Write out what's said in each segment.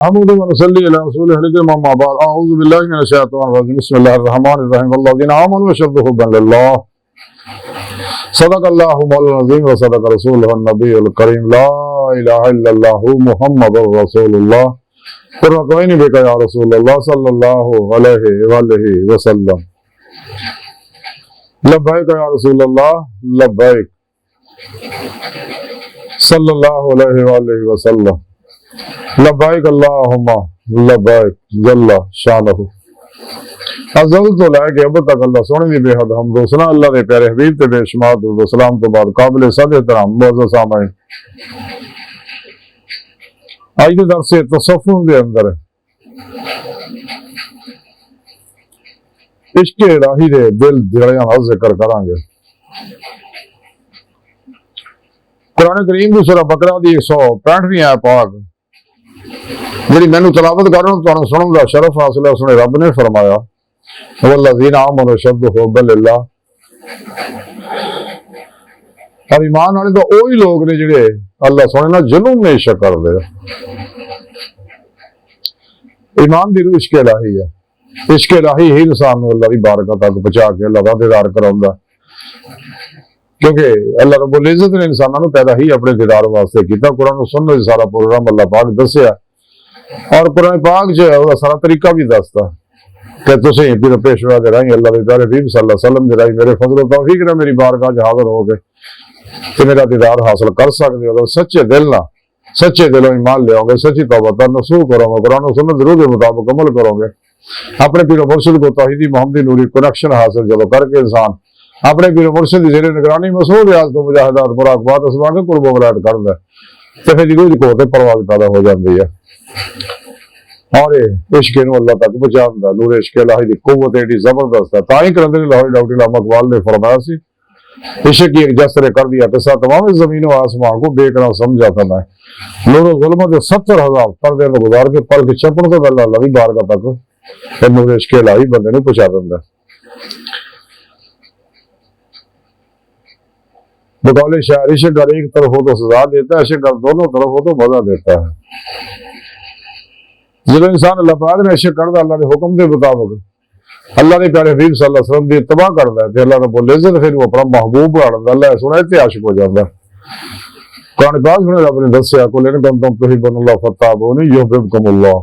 अहमदु व नसल्ली अला रसूलिल करीम अम्मा बाद अऊज़ु बिल्लाहि मिनश शैतानिर रजीम बिस्मिल्लाहिर रहमानिर रहीम वल्लज़ीना आमनु अशद्दु हुब्बन लिल्लाह सदक़ल्लाहु मौलाना अज़ीम व सदक़ रसूलुहुन नबियुल करीम ला इलाहा इल्लल्लाहु मुहम्मदुर रसूलुल्लाह कुर्रतु ऐनी बिका या रसूलल्लाह सल्लल्लाहु अलैहि वसल्लम लब्बैक या रसूलल्लाह लब्बैक सल्लल्लाहु अलैहि वसल्लम लब्बैक अल्लाहुम्मा लब्बैक जल्ला शानहु। अज़ल तो लैके अब तक अल्लाह सोने दी बेहद हमद हुसना अल्लाह दे प्यारे हबीब ते बेशुमार दुरूद सलाम तो बाद काबिल सद एहतराम मुअज़्ज़ज़ सामईन, आज दे दरस तसव्वुफ दे अंदर इश्क इलाही दे दिल दिलियां दा जिक्र करांगे। कुरान करीम दी सूरह बकरा दी 165वीं आयत पाक जिहड़ी मैनू तलावत करन तुहानू सुनन दा शरफ हासिल है, उसने रब ने फरमाया वल्लज़ीना आमनु अशद्दु हुब्बन लिल्लाह, और ईमान वाले तो वही लोग ने जिहड़े अल्लाह सोने नाल जुनून में इश्क करदे। ईमान दी रूह इश्क इलाही है, इश्क इलाही ही इंसान नूं अल्लाह दी बारगाह तक पहुंचा के अल्लाह दा दीदार कराउंदा, क्योंकि अल्लाह रब्बुल इज्जत ने इंसानों को पैदा ही अपने दीदार वास्ते किया। कुरान सुन्नत दा सारा प्रोग्राम अल्लाह पाक दस्सिया और कुरान पाक च उसदा सारा तरीका भी दसदा कि तुसीं फिर पेशवा दे राही अल्लाह दे प्यारे हबीब सल्लल्लाहु अलैहि वसल्लम दे राही मेरे फजल व तौफीक ने मेरी बारगाह च हाजिर हो गए ते मेरा दीदार हासिल कर सकदे हो। सच्चे दिल ना सच्चे दिलों ईमान ले आओगे, सच्ची तौबा नसूख करोगे, कुरान सुन्नत ज़रूर के मुताबिक अमल करोगे, अपने पीर मुर्शिद को तौहीदी मोहम्मदी नूरी कनेक्शन हासिल जब करके इंसान अपने पीर मुर्शिद की जेरे निगरानी मसूद रियाज तो मुजाहिदात मुराकबात असमा के कुर्ब वलायत करदा ते फिर रूह दी कोते परवाज़ पैदा हो जाती है और इश्क नूं अल्लाह तक पहुंचाउंदा। नूर इश्क इलाही दी कुव्वत एडी जबरदस्त है। ताई करंदे लाहौरी डॉक्टर इलामा इकबाल ने फरमाया सी इश्क की एक जस्र कर दिया किस्सा तमाम ज़मीन व आसमान को बेकरार समझा था। मैं नूर ज़ुल्मत 70,000 पर्दे में गुजार के पल के चपड़ तो अल्लाह दी बारगाह तक नूर इश्क इलाही बंदे नूं पहुंचा दिंदा। बकौले शायर इश्क अगर एक तरफ हो तो सजा देता है, इश्क अगर दोनों तरफ हो तो मजा देता है। जो इंसान अल्लाह पाक ने इश्क करदा अल्लाह के हुक्म के मुताबिक अल्लाह के प्यारे हबीब सल्लल्लाहु अलैहि वसल्लम दी इत्तबा करदा है ते अल्लाह रब्बुल इज्जत फिर वो अपना महबूब बना लैंदा। अल्लाह सुने ते आशिक हो जांदा। कुरान पाक सुने रब ने दस्सिया कुल इन कुंतुम तुहिब्बुनल्लाह फत्ताबिऊनी युहिब्बुकुमुल्लाह।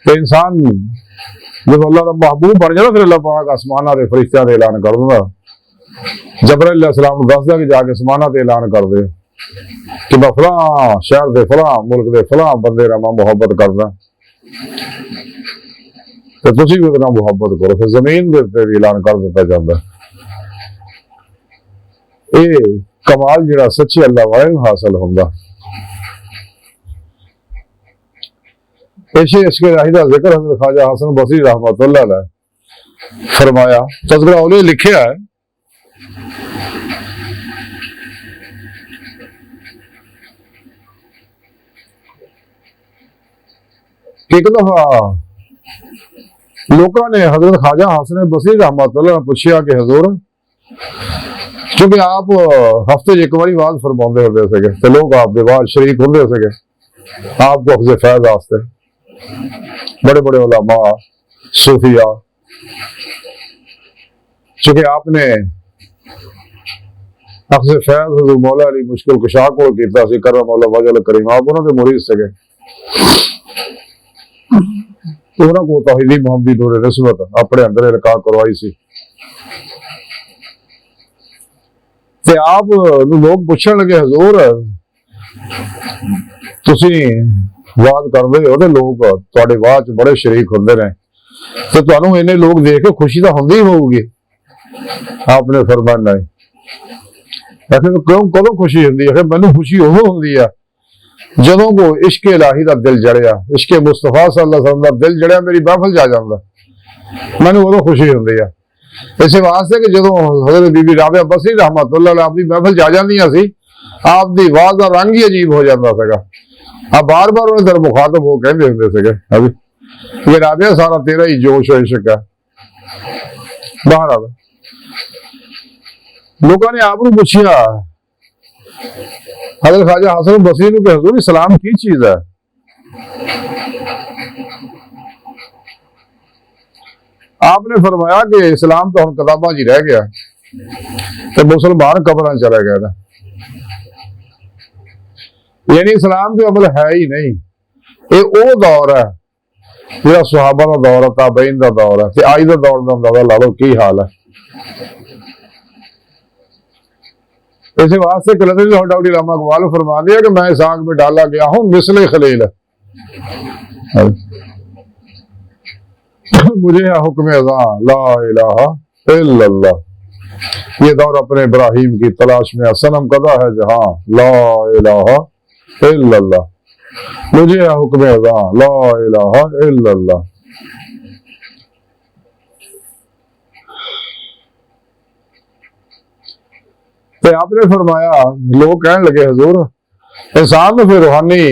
ते इंसान जब अल्लाह का महबूब बन जाता फिर अल्लाह पाक आसमानां दे फरिश्तियां दा ऐलान कर दिंदा। जबरील अलैहिस्सलाम नूं दसदा कि जाके आसमानां ते ऐलान कर दे कि मैं फलां शहर दे फलां मुल्क दे फलां बंदे नाल मैं मुहब्बत करदा ते तुसीं भी उहदे नाल मुहब्बत करो। फिर जमीन दे उत्ते भी ऐलान कर दिता जांदा। ये कमाल जिहड़ा सच्चे अल्लाह वाले नूं हासिल हुंदा। इश्क इलाही दा जिक्र हज़रत ख्वाजा हसन बसरी रहमतुल्लाह अलैह फरमाया। तज़किरा औलिया लिखिया है एक दफा लोगों ने हजरत ख्वाजा हसन बसरी रहमतुल्लाह ने पूछा कि हजूर क्योंकि आप हफ्ते एक बारी वाज फरमाते होते थे तो लोग आपके बाद शरीक होंगे थे आपको हफ्ज़ फैज़ वास्ते बड़े बड़े उलमा सूफिया, चूंकि आपने हफ्ज़ फैज़ हज़रत मौला अली मुश्किल कुशा को कीता सी करम वजह करीम आप उन्होंने मुरीद सके उन्होंने को तौहीदी मोहम्मदी नूर निस्बत अपने अंदर इल्का करवाई सी ते आप लोग पूछण लगे हजूर तुसी वाद करदे हो ते लोग तुहाडे वाद च बड़े शरीक हुंदे ने ते तुहानू इन्ने लोग देख के खुशी तो हुंदी होगी। आपने फरमाया नहीं। आखिर क्यों कदों खुशी हुंदी है? मैनू खुशी ओह हुंदी है जदों को इश्क इलाही दा दिल जड़िया, इश्क मुस्तफा सल्लल्लाहु अलैहि वसल्लम दा दिल जड़िया मेरी महफिल जा जांदा मैनू उदों खुशी हुंदी है। इस वास्ते कि जदों हज़रत बीबी राबिया बसरी रहमतुल्लाह अलैहा आपकी महफिल जा जांदियां सी आपकी आवाज़ का रंग ही अजीब हो जाता सीगा। आप बार बार उन्हें दर मुखातब हो कहते होंगे सीगे अभी कि राबिया सारा तेरा ही जोश और इश्क है। बहरहाल लोगों ने आपको पूछा हज़रत ख्वाजा हसन बसरी ने कि हुजूर इस्लाम की चीज है? आपने फरमाया कि इस्लाम तो हम किताबां च रह गया तो मुसलमान कब्रां चला गया ना। यानी इस्लाम तो अमल है ही नहीं। ये वो दौर है जो सुहाबा का दौर है, ताबईन का दौर है, ते अज का दौर का अंदाजा ला लो की हाल है। इस वास्ते कलंदरी डॉक्टर इलामा इकबाल फरमाते हैं कि मैं इस आग में डाला गया हूं मिसले खलील, मुझे है हुक्म अज़ां ला इलाहा इल्लल्लाह। ये दौर अपने इब्राहिम की तलाश में सनम कदा है जहां ला इलाहा इल्लल्लाह, मुझे है हुक्म अज़ां ला इलाहा इल्लल्लाह। तो आपने फरमाया, लोग कहने लगे हुजूर इंसान को फिर रूहानी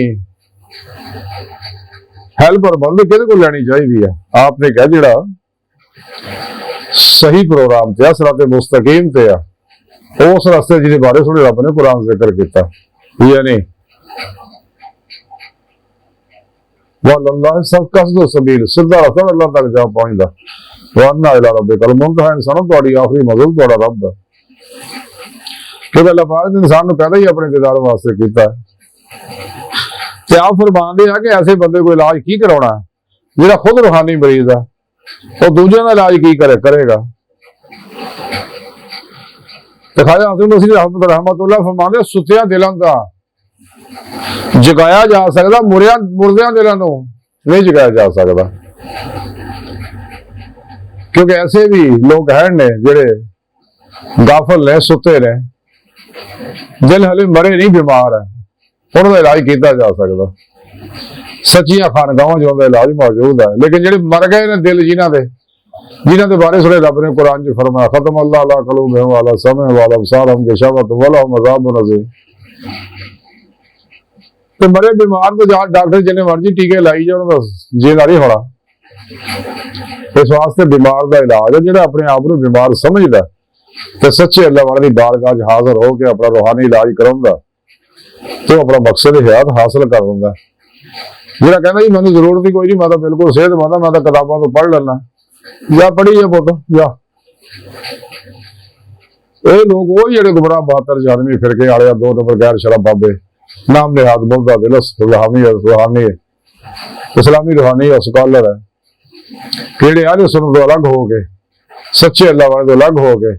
हेल्प और बंद किहदे को लैनी चाहिए है? आपने कहा जिहड़ा सही प्रोग्राम ते सिराते मुस्तकीम ते उस रास्ते जिहदे बारे थोड़े रब ने कुरान जिक्र किया, यानी वल्लाह सब कसदो सबील, सीधा रास्ता अल्लाह तक जा पहुंचदा। वन्ना इला रब्बिकल मुंतहा, इंसानों तुहाडी आखिरी मंजिल तुहाडा रब है। क्योंकि अल्लाह पाक ने इंसान को पैदा ही अपने दीदार वास्ते किया है। आप फरमाते हैं कि ऐसे बंदे को इलाज की कराना है जिहड़ा खुद रूहानी मरीज है, वो दूसरों का इलाज की करेगा। तो ख्वाजा हसन बसरी रहमतुल्लाह फरमाते सुत्तियां दिलों का जगाया जा सकता, मुर्दियां दिलों को नहीं जगाया जा सकता। क्योंकि ऐसे भी लोग हैं ने जेड़े गाफल ने, सुते ने, दिल हले मरे नहीं, बीमार है, उन्होंने इलाज किया जा सकता। सच्चियां खानगावां जो इलाज मौजूद है, लेकिन जेडे मर गए ने दिल जिन्हां दे बारे सुने रब ने कुरान च फरमाया खत्म अल्लाह अला क़ुलूबिहिम व अला समइहिम व अला अबसारिहिम गिशावत व लहुम अज़ाबुन अज़ीम। तो मरे बीमार तो जहाँ डॉक्टर जिन्हें मर्जी टीके लाई जाओ जीना नहीं होना। इस वास्ते बीमार का इलाज है जो अपने आप को बीमार समझदा तो सच्चे अल्लाह वाले की बारगाह हाजिर होकर अपना रूहानी इलाज कराउंदा तो अपना मकसद हयात हासिल कर दिंदा। जिहड़ा कहना जी मैंने जरूरत ही कोई नहीं, मैं तो बिल्कुल सेहतमंद, मैं तो किताबां तो पढ़ लेना, या पढ़ी है पुत जा। ये लोग वो जेडे गुमराह बातर जानवी फिरके वाले दो नंबर गैर शराब बाबे नाम निहाद मुल्दा दिलस रूहानी इस्लामी रूहानी और स्कॉलर है, केड़े आले सुन तो अलग हो गए, सच्चे अल्लाह वाले तो अलग हो गए।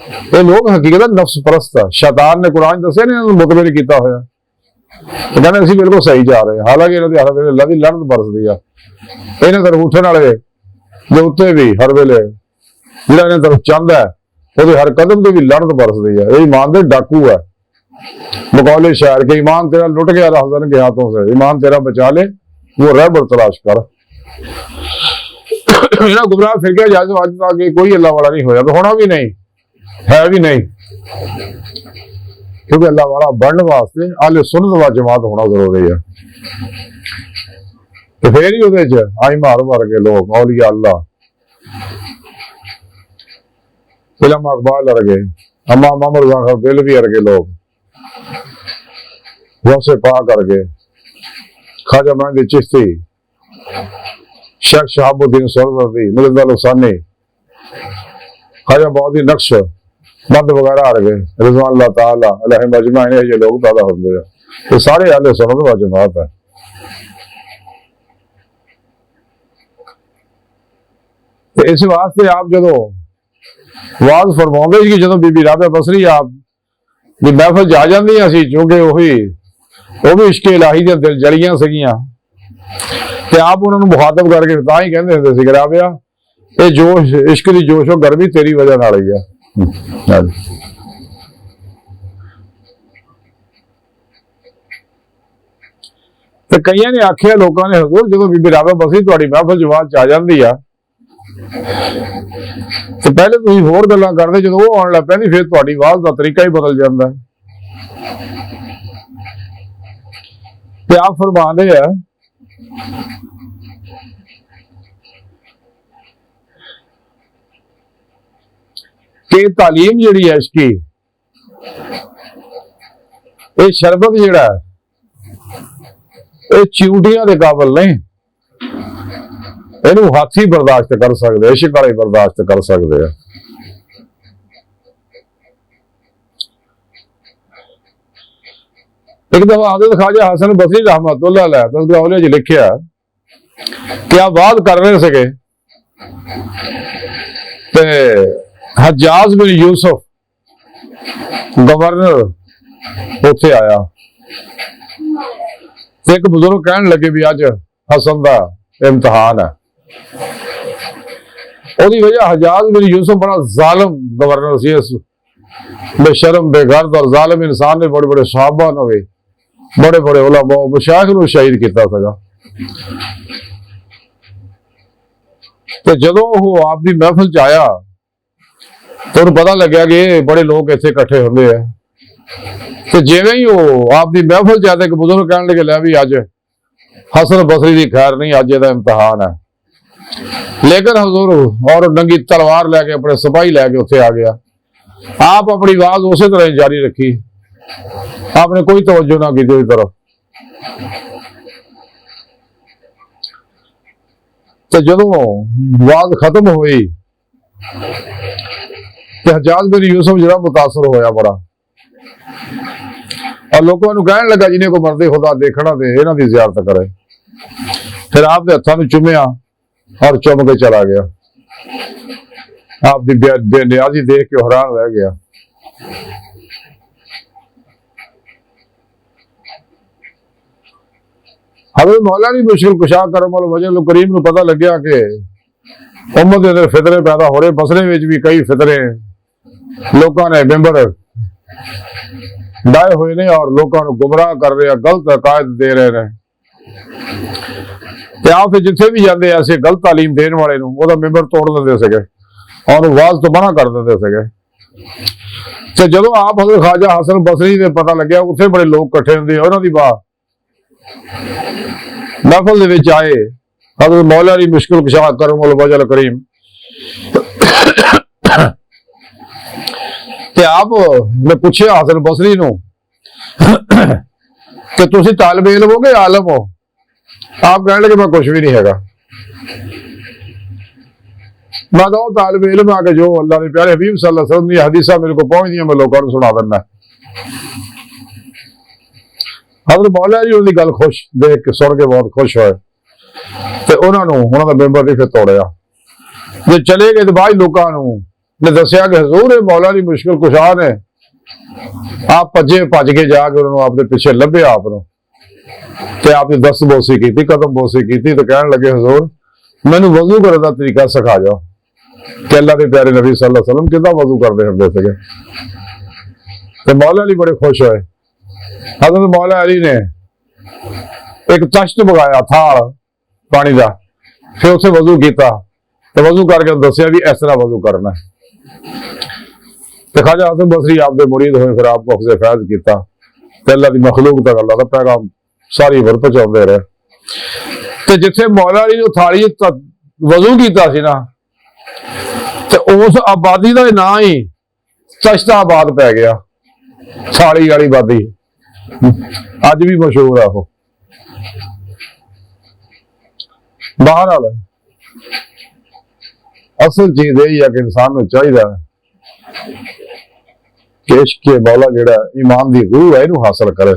ये लोग हकीकत नफ्स परस्त है। शैतान ने कुरान दसिया नहीं मुतबिर किया होया, तो कहते असं बिल्कुल सही जा रहे हैं, हालांकि इन्होंने हर वेले अल्लाह की लड़त बरसदी है। इन्हें तरफ उठने वाले जो उत्ते भी हर वेले जिहड़ा इन्हें तरफ चाहता है वो हर कदम से भी लड़त बरसदी है। ये ईमान दे डाकू है, मकौले शायर के ईमान तेरा लुट गया रहज़न के हाथों से, ईमान तेरा बचा ले वो रहबर तलाश कर। गुमराह फिर गया जज आज तक कोई अल्लाह वाला नहीं होया, तो होना भी नहीं है भी नहीं, क्योंकि अल्लाह वाला बनने वास्ते आले सुन्नत व जमात होना जरूरी है। तो फिर ही वो आई मार के लोग औलिया अल्लाह इलामा इकबाल अर्गे, अम्मा मोहम्मद रज़ा दिलवी अर्गे लोग, गौसे पाक अर्गे, ख्वाजा मेहंदी चिश्ती, शेख शहाबुद्दीन सोहरवर्दी, मिर्ज़ा लुसानी, ख्वाजा बहाउद्दीन नक्श, मद वगैरह अर्गे रिज़वान अल्लाह ताला अलैहिम अजमाइन, ये लोग पैदा होंगे, ये सारे अहले सुन्नत व जमात है। तो इस वास्ते आप जो वाज फरमाते कि जो बीबी राबिया बसरी आप महफल जा जाती सी, चूंकि वो भी इश्क इलाही दी दिल जलियां सीगियां, ते आप उन्होंने मुखातब करके तां ही कहते होंदे सी कि राबिया ये जोश इश्क की जोशो गर्मी तेरी वजह नाल ही है। तो कई ने आखिया लोगों ने हुजूर जो बीबी राबिया बसरी तुहाडी महफल जवाब च आ जाती है तो पहले तुम होर गल्लां करदे, जो वो आउण लग पैंदी फिर तुहाडी आवाज़ का तरीका ही बदल जाता है। ते आप फरमाते हैं कि तालीम जिहड़ी है इसकी ये शरबत जिहड़ा ये चिउटियां दे काबिल नहीं, इहनूं हाथी बर्दाश्त कर सकते, इश्क वाले बर्दाश्त कर सकते हैं। एक दफा हज़रत ख्वाजा हसन बसरी रहमतुल्लाह अलैह तज़किरा च लिखिया कि आप बात कर रहे सके ते हज्जाज बिन यूसुफ गवर्नर उत्थे आया, एक बुजुर्ग कहन लगे भी अज हसन का इम्तिहान है। ओदी वजह हज्जाज बिन यूसुफ बड़ा जालिम गवर्नर सी, इस बेशरम बेगर्द और जालिम इंसान ने बड़े बड़े सहाबा ने बड़े बड़े उलमा मशाइख नूं शहीद किया सगा। तो जदों वो आपकी महफिल च आया तो उन्हें पता लग्या कि बड़े लोग इत्थे इकट्ठे होंदे हैं। तो जिवें ही वो आपकी महफिल च आया, एक बुजुर्ग कहने लगे लै भी अज हसन बसरी की खैर नहीं, अज इहदा इम्तिहान है। लेकिन हजूर और नंगी तलवार लैके अपने सिपाही लैके उत्थे आ गया। आप अपनी आवाज उस तरह जारी रखी, आपने कोई तवज्जो ना की उसकी तरफ। तो जदों आवाज खत्म हुई तो हज्जाज बिन यूसुफ जरा मुतासर होया बड़ा, और लोगों को कहने लगा जिन्हें को मर्दे खुदा देखना दे इन्हां दी ज़ियारत करे। फिर आपके हत्थां नूं चुमिया और चुम के चला गया। आपकी बेनियाजी देख के हैरान रह गया। हज़रत मौला दी मुश्किल कुशा करम वाल वजह करीम नूं पता लग्या कि उम्मत दे अंदर फितरे पैदा हो रहे, बसरे विच भी कई फितरे लोगों ने मिंबर डाए हुए ने और लोगों को गुमराह कर रहे हैं, गलत अकायद दे रहे हैं। आप जिथे भी जाते ऐसे गलत तालीम देने वाले ओदा मिंबर तोड़ देंदे सके और आवाज तो मना कर देंदे सके। तो जदों आप हज़रत ख्वाजा हसन बसरी ने पता लग्या उत्थे बड़े लोग इकट्ठे होंदे, उन्हां दी बात महफिल दे विच आए। हज़रत मौला दी मुश्किल कुशा करम वाल वजह करीम ते आप ने पूछे हसन बसरी नूं कि तुसीं तालिब इल्म हो कि आलम हो? आप कहने लगे मैं कुछ भी नहीं हैगा, मैं तो तालिब इल्म आके जो अल्लाह के प्यारे हबीब सल्लल्लाहु अलैहि वसल्लम दी हदीसां मेरे को पहुंचदियां मैं लोगों को सुना दिंदा। हज़रत मौला जी उनकी गल खुश देख के सुन के बहुत खुश होए ते उन्होंने उन्होंने मेंबर नहीं फिर तोड़िया। जो चले गए तो बाद लोगों ने दसिया कि हजूर मौला की मुश्किल कुशा ने। आप भजे भज के जाके उन्होंने अपने पिछे लभे आपने आपकी दस्त बोसी की, कदम बोसी की, तो कहने लगे हजूर मैनू वजू करने का तरीका सिखा जाओ कि अल्लाह के प्यारे नबी सल्लल्लाहु अलैहि वसल्लम कितना वजू करते होंगे थे। तो मौला अली बड़े खुश होए। हज़रत मौला अली ने एक तश्त मंगाया थाल पानी का, फिर उसे वजू किया तो वजू करके दसिया भी इस तरह वजू करना है। तो ख्वाजा हसन बसरी आपके मुरीद होए, फिर आपको अखज़े फैज किया तो अल्लाह की मखलूक तक अल्लाह का पैगाम सारी उम्र पहुंचाते रहे। तो जिथे मौला अली ने थाली वजू किया ना तो उस आबादी का ना ही चश्ताबाद पै गया, थाली वाली आबादी अज भी मशहूर है। वो बहरहाल असल चीज यही है कि इंसान को चाहिए कि इश्क मौला जिहड़ा ईमान की रूह है इनू हासिल करे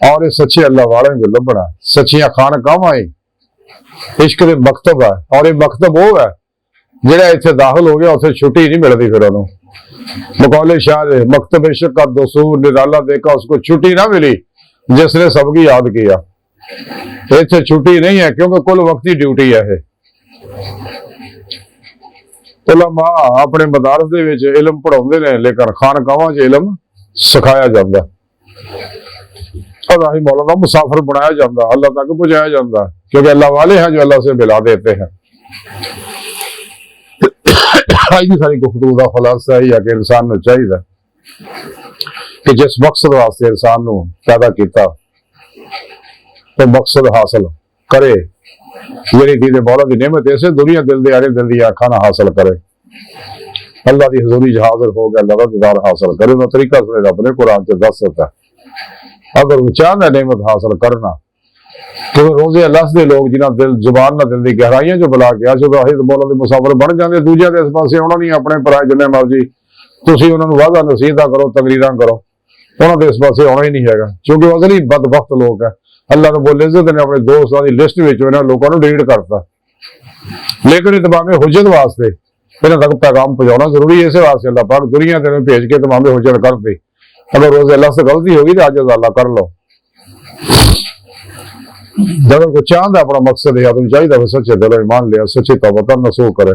और ये सच्चे अल्लाह वाले को लभना। सच्चियां खानकावां ही इश्क के मकतब है और ये मकतब वो है जिहड़ा इत्थे दाखिल हो गया उसे छुट्टी नहीं मिलती। फिर उन्होंने मकौले शाह मकतब इश्क का दसूर निराला देखा, उसको छुट्टी ना मिली जिसने सबकी याद किया। इत्थे छुट्टी नहीं है क्योंकि कुल वक्ती ड्यूटी है। उलमा अपने मदारस दे विच इलम पढ़ाउंदे ने लेकिन खानकावां च इलम सिखाया जाता। अल्लाह मौला का मुसाफिर बनाया जाता, अल्लाह तक पहुंचाया जाता क्योंकि अल्लाह वाले हैं जो अल्लाह से मिला देते हैं। आज की सारी गुफ्तगू का खुलासा यही है कि इंसान को चाहिए कि जिस मकसद वास्ते इंसान को पैदा किया तो मकसद हासिल करे। मेरी चीजें मौला की नेमत ऐसे दुनिया दिल दे आगे दिल दी आखा ना हासिल करे। अल्लाह की हजूरी च हाजिर हो गया, अल्लाह का दीदार हासिल करे। उन्होंने तरीका सुने रब ने कुरान च दस दिता। अगर वो चाहता नेमत हासिल करना तो रोजे अलस दे लोग जिन्हें दिल जुबान ना दिल की गहराइयां जो बुला के आज बोलों के मुसाफिर बन जाते, दूजे के इस पास आना नहीं, अपने पराए जिन्ने मर्जी तुम उन्होंने वादा नसीहत करो, तकरीर करो, उन्होंने इस पास आना ही नहीं है, क्योंकि वो असली बदबख्त लोग है। अल्लाह रब्बुल इज्जत ने अपने दोस्तों की लिस्ट में इन्होंने लोगों को डिलीट करता, लेकिन इतमाम हुज्जत वास्ते इन्हों तक पैगाम पहुंचाना जरूरी है। इस वास्ते अल्लाह पाक दुनिया तेन भेज के तमाम हुज्जत कर दी। अगर रोजे अल्लाह से गलती होगी तो अज अल्लाह कर लो। जब कोई चाहता अपना मकसद है तुम चाहिए सच्चे दिलों ईमान लिया, सच्ची तौबा नसूख करे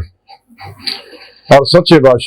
और सच्चे बादशाह